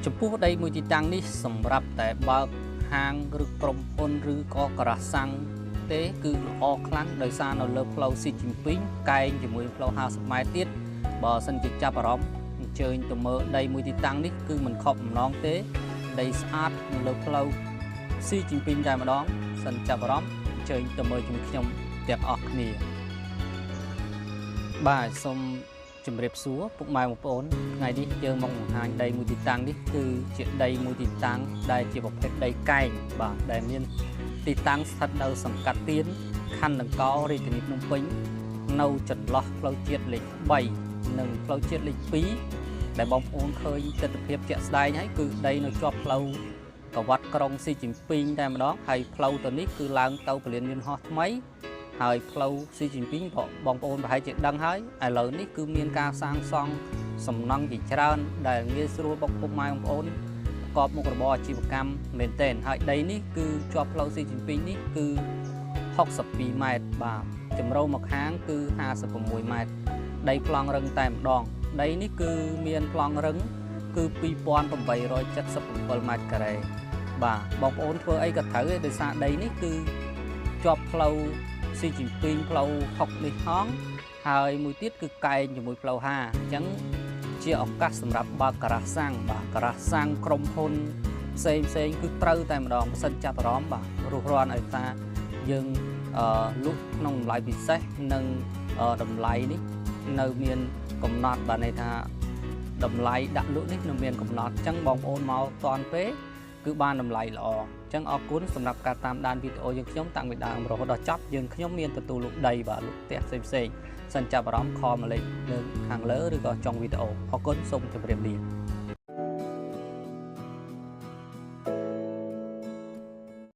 ចំពោះដីមួយទីតាំងនេះសម្រាប់តែបើកហាងឬក្រុមហ៊ុនឬក៏ការ៉ាសាំងទេគឺល្អខ្លាំងដោយសារនៅលើផ្លូវស៊ីជីមពីងកែងជាមួយផ្លូវ50ម៉ែត្រទៀតបើសិនជាចាប់អារម្មណ៍អញ្ជើញទៅមើលដីមួយទីតាំងនេះគឺមិនខកបំណងទេដីស្អាតនៅលើផ្លូវស៊ីជីមពីងតែម្ដងសិនចាប់អារម្មណ៍អញ្ជើញទៅមើលជាមួយខ្ញុំទាំងអស់គ្នាបាទសូមជម្រាបសួរពុកម៉ែបងប្អូនថ្ងៃនេះយើងមកបង្ហាញដីមួយទីតាំងនេះគឺជាដីមួយទីតាំងដែលជាប្រភេទដីកែងបាទដែលមានទីតាំងស្ថិតនៅសង្កាត់ទៀនខណ្ឌដង្កោរាជធានីភ្នំពេញនៅចន្លោះផ្លូវជាតិលេខ3និងផ្លូវជាតិលេខ2ដែលបងប្អូនឃើញទិដ្ឋភាពជាក់ស្ដែងហើយគឺដីនៅជាប់ផ្លូវកវត្តក្រុងស៊ីជីមពីងតែម្ដងហើយផ្លូវទៅនេះគឺឡើងទៅពលានយន្តហោះថ្មីហើយផ្លូវស៊ីជីមពីងបងប្អូនប្រហែលជាដឹងហើយឥឡូវនេះគឺមានការសាងសង់សំណង់ជាច្រើនដែលងាយស្រួលបុកពុកម៉ែបងប្អូនប្រកបមុខរបរអាជីវកម្មមែនទែនហើយដីនេះគឺជាប់ផ្លូវស៊ីជីមពីងនេះគឺ62ម៉ែត្របាទជម្រៅមកខាងគឺ56ម៉ែត្រដីប្លង់រឹងតែម្ដងដីនេះគឺមានប្លង់រឹងគឺ2877ម៉ែត្រការ៉េបាទបងប្អូនធ្វើអីក៏ត្រូវទេដោយសារដីនេះគឺជាប់ផ្លូវស៊ីជីមពីងផ្លូវ6នេះហងហើយមួយទៀតគឺកែងជាមួយផ្លូវ5អញ្ចឹងជាឱកាសសម្រាប់បើកការ៉ាសាំងបាទការ៉ាសាំងក្រុមហ៊ុនផ្សេងគឺត្រូវតែម្ដងបើសិនចាប់អារម្មណ៍បាទរស់រានឲ្យថាយើងលក់ក្នុងតម្លៃពិសេសនិងតម្លៃនេះនៅមានកំណត់បាទន័យថាតម្លៃដាក់លក់នេះនៅមានកំណត់អញ្ចឹងបងប្អូនមកតាន់ពេលគឺបានតម្លៃល្អអញ្ចឹងអរគុណសម្រាប់ការតាមដានវីដេអូយើងខ្ញុំតាំងពីដើមរហូតដល់ចប់យើងខ្ញុំមានទទួលលក់ដីបាទលក់ផ្ទះផ្សេងសិនចាប់អារម្មណ៍ខលមកលេខនៅខាងលើឬក៏ចុងវីដេអូអរគុណសូមជម្រាបលា